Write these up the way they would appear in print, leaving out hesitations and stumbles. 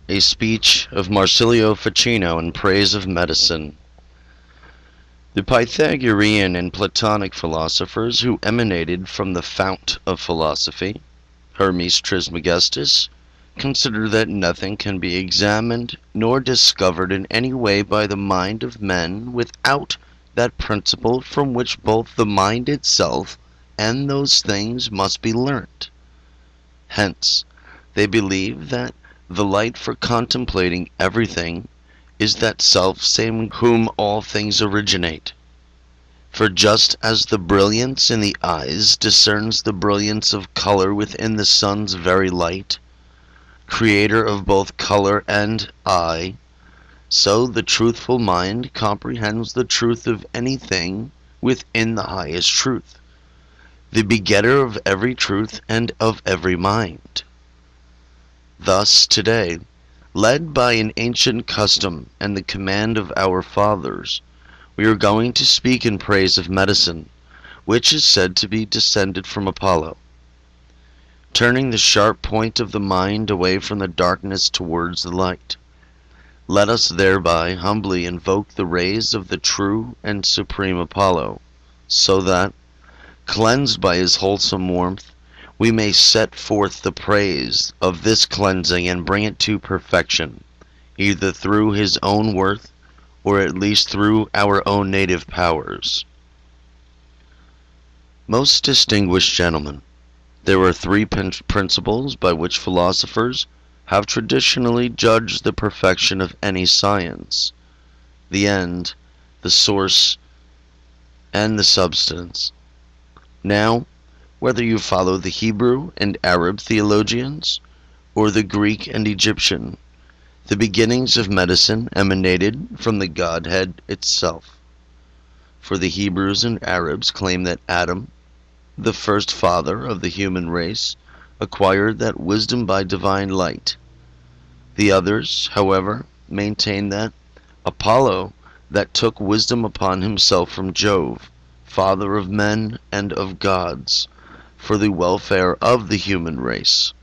A speech of Marsilio Ficino in praise of medicine. The Pythagorean and Platonic philosophers who emanated from the fount of philosophy, Hermes Trismegistus, consider that nothing can be examined nor discovered in any way by the mind of men without that principle from which both the mind itself and those things must be learnt. Hence, they believe that the light for contemplating everything is that self-same whom all things originate. For just as the brilliance in the eyes discerns the brilliance of color within the sun's very light, creator of both color and eye, so the truthful mind comprehends the truth of anything within the highest truth, the begetter of every truth and of every mind. Thus, today, led by an ancient custom and the command of our fathers, we are going to speak in praise of medicine, which is said to be descended from Apollo, turning the sharp point of the mind away from the darkness towards the light. Let us thereby humbly invoke the rays of the true and supreme Apollo, so that, cleansed by his wholesome warmth, we may set forth the praise of this cleansing and bring it to perfection, either through his own worth or at least through our own native powers. Most distinguished gentlemen, there are three principles by which philosophers have traditionally judged the perfection of any science: the end, the source, and the substance. Now, whether you follow the Hebrew and Arab theologians, or the Greek and Egyptian, the beginnings of medicine emanated from the Godhead itself. For the Hebrews and Arabs claim that Adam, the first father of the human race, acquired that wisdom by divine light. The others, however, maintain that Apollo that took wisdom upon himself from Jove, father of men and of gods, for the welfare of the human race.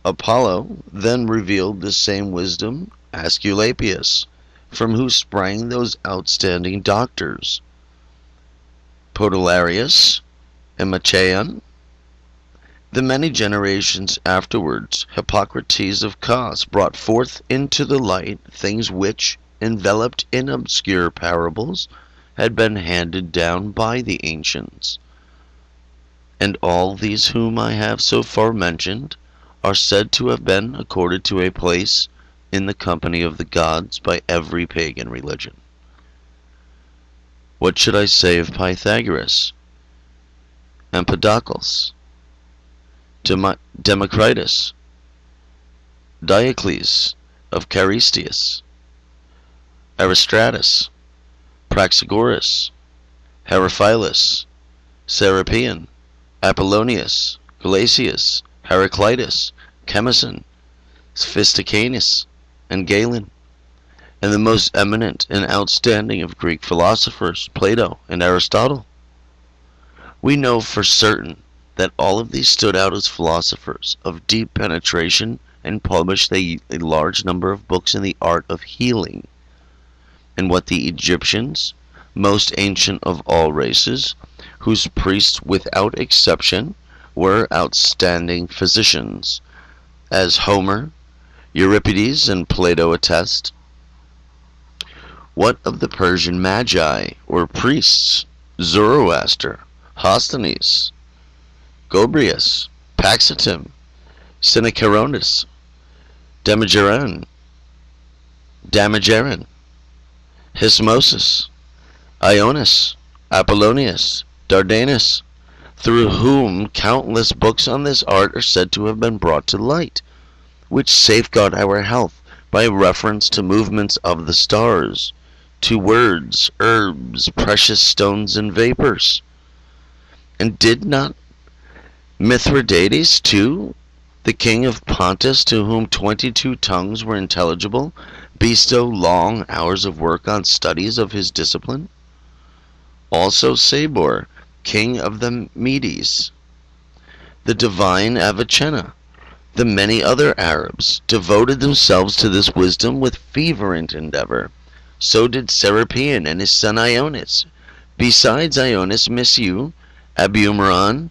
Apollo then revealed the same wisdom Aesculapius, from whom sprang those outstanding doctors, Podalarius and Machaon. The many generations afterwards, Hippocrates of Cos brought forth into the light things which, enveloped in obscure parables, had been handed down by the ancients. And all these whom I have so far mentioned are said to have been accorded to a place in the company of the gods by every pagan religion. What should I say of Pythagoras, Empedocles, Democritus, Diocles of Carystus, Aristratus, Praxagoras, Herophilus, Serapion, Apollonius, Gelasius, Heraclitus, Chemison, Sophisticanus, and Galen, and the most eminent and outstanding of Greek philosophers, Plato and Aristotle? We know for certain that all of these stood out as philosophers of deep penetration and published a large number of books in the art of healing. And what the Egyptians, most ancient of all races, whose priests without exception were outstanding physicians, as Homer, Euripides, and Plato attest. What of the Persian magi, or priests, Zoroaster, Hosthenes, Gobrias, Paxitim, Sinacaronis, Damageron, Hismosus, Ionis, Apollonius, Dardanus, through whom countless books on this art are said to have been brought to light, which safeguard our health by reference to movements of the stars, to words, herbs, precious stones, and vapors? And did not Mithridates too, the king of Pontus, to whom 22 tongues were intelligible, bestow long hours of work on studies of his discipline? Also Sabor, king of the Medes, the divine Avicenna, The many other Arabs devoted themselves to this wisdom with fervent endeavor. So did Serapion and his son Ionis. Besides Ionis, Misyu, Abiumran,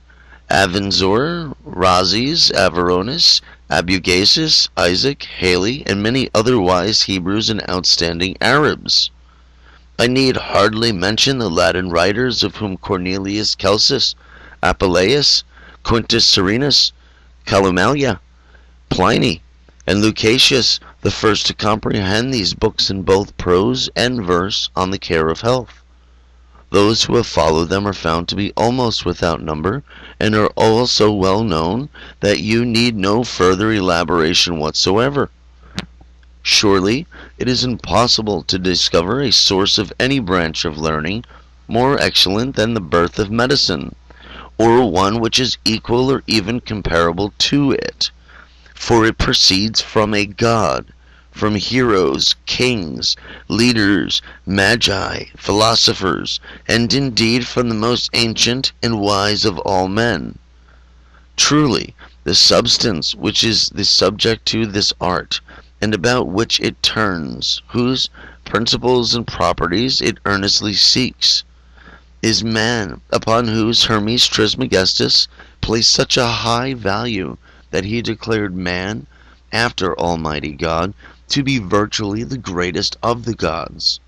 Avenzoar, Razis, Avaronis, Abugasis, Isaac, Haley, and many other wise Hebrews and outstanding Arabs. I need hardly mention the Latin writers, of whom Cornelius Celsus, Apuleius, Quintus Serenus, Calumalia, Pliny, and Lucasius, the first to comprehend these books in both prose and verse on the care of health. Those who have followed them are found to be almost without number, and are all so well known that you need no further elaboration whatsoever. Surely it is impossible to discover a source of any branch of learning more excellent than the birth of medicine, or one which is equal or even comparable to it, for it proceeds from a God, from heroes, kings, leaders, magi, philosophers, and indeed from the most ancient and wise of all men. Truly, the substance which is the subject to this art, and about which it turns, whose principles and properties it earnestly seeks, is man, upon whose Hermes Trismegistus placed such a high value that he declared man, after Almighty God, to be virtually the greatest of the gods.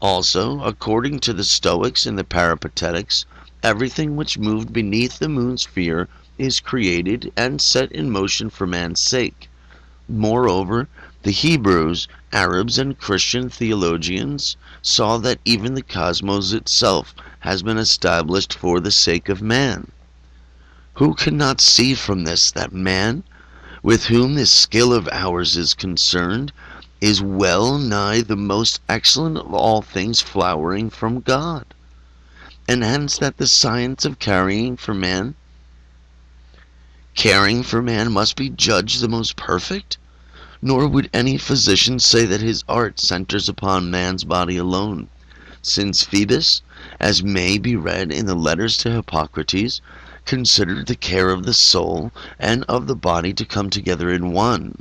Also, according to the Stoics and the Peripatetics, everything which moved beneath the moon's sphere is created and set in motion for man's sake. Moreover, the Hebrews, Arabs, and Christian theologians saw that even the cosmos itself has been established for the sake of man. Who cannot see from this that man, with whom this skill of ours is concerned, is well nigh the most excellent of all things flowering from God, and hence that the science of caring for man must be judged the most perfect? Nor would any physician say that his art centers upon man's body alone, since Phoebus, as may be read in the letters to Hippocrates, considered the care of the soul and of the body to come together in one.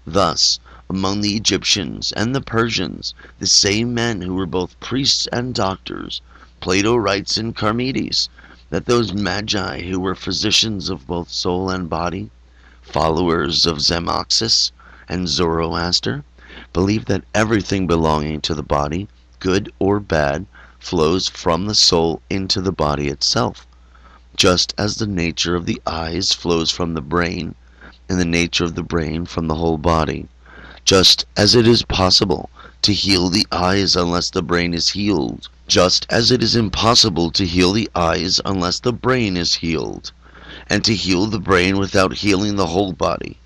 Thus, among the Egyptians and the Persians, the same men who were both priests and doctors, Plato writes in Charmides that those magi who were physicians of both soul and body, followers of Zamaxis and Zoroaster, believed that everything belonging to the body, good or bad, flows from the soul into the body itself, just as the nature of the eyes flows from the brain, and the nature of the brain from the whole body, just as it is possible to heal the eyes unless the brain is healed, just as it is impossible to heal the eyes unless the brain is healed, and to heal the brain without healing the whole body.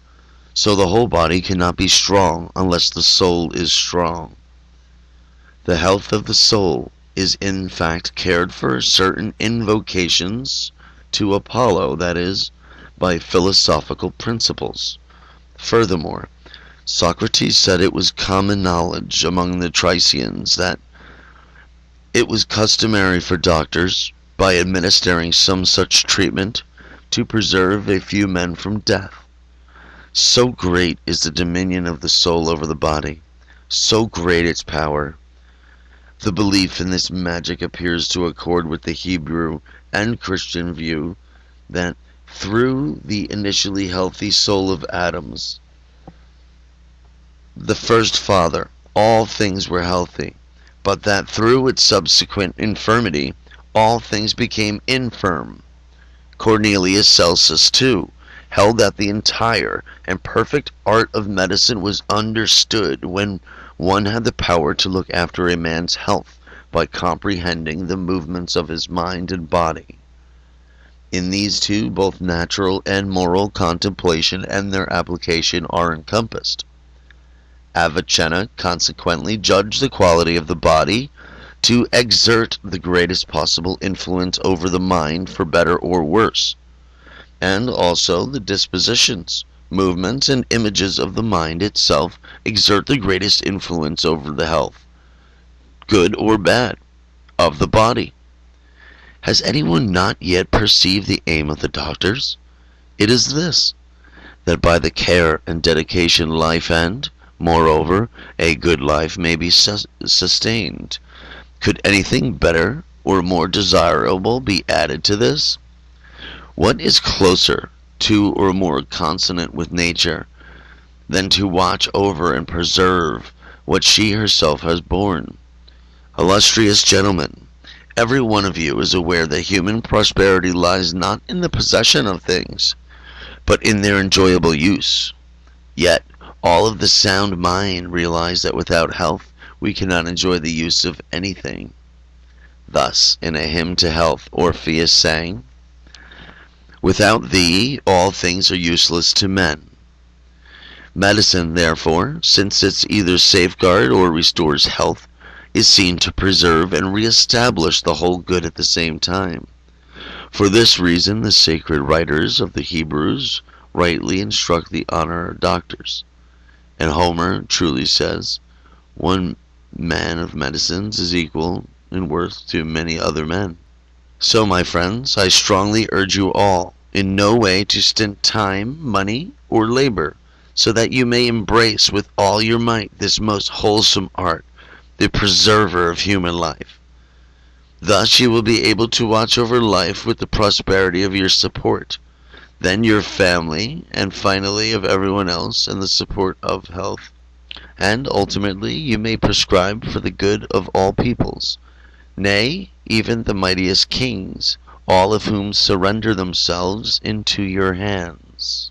So the whole body cannot be strong unless the soul is strong. The health of the soul is in fact cared for certain invocations to Apollo, that is, by philosophical principles. Furthermore, Socrates said it was common knowledge among the Thracians that it was customary for doctors, by administering some such treatment, to preserve a few men from death. So great is the dominion of the soul over the body, so great its power. The belief in this magic appears to accord with the Hebrew and Christian view that through the initially healthy soul of Adam's, the first father, all things were healthy, but that through its subsequent infirmity, all things became infirm. Cornelius Celsus, too, held that the entire and perfect art of medicine was understood when one had the power to look after a man's health by comprehending the movements of his mind and body. In these two, both natural and moral contemplation and their application are encompassed. Avicenna consequently judged the quality of the body to exert the greatest possible influence over the mind for better or worse, and also the dispositions, movements, and images of the mind itself exert the greatest influence over the health, good or bad, of the body. Has anyone not yet perceived the aim of the doctors? It is this: that by the care and dedication life and, moreover, a good life may be sustained. Could anything better or more desirable be added to this? What is closer to or more consonant with nature than to watch over and preserve what she herself has borne? Illustrious gentlemen, every one of you is aware that human prosperity lies not in the possession of things, but in their enjoyable use. Yet, all of the sound mind realize that without health we cannot enjoy the use of anything. Thus, in a hymn to health, Orpheus sang, "Without thee all things are useless to men." Medicine, therefore, since it either safeguards or restores health, is seen to preserve and re-establish the whole good at the same time. For this reason the sacred writers of the Hebrews rightly instruct the honor of doctors. And Homer truly says, "One man of medicines is equal in worth to many other men." So, my friends, I strongly urge you all in no way to stint time, money, or labor, so that you may embrace with all your might this most wholesome art, the preserver of human life. Thus you will be able to watch over life with the prosperity of your support, then your family, and finally of everyone else, and the support of health. And ultimately you may prescribe for the good of all peoples, nay, even the mightiest kings, all of whom surrender themselves into your hands.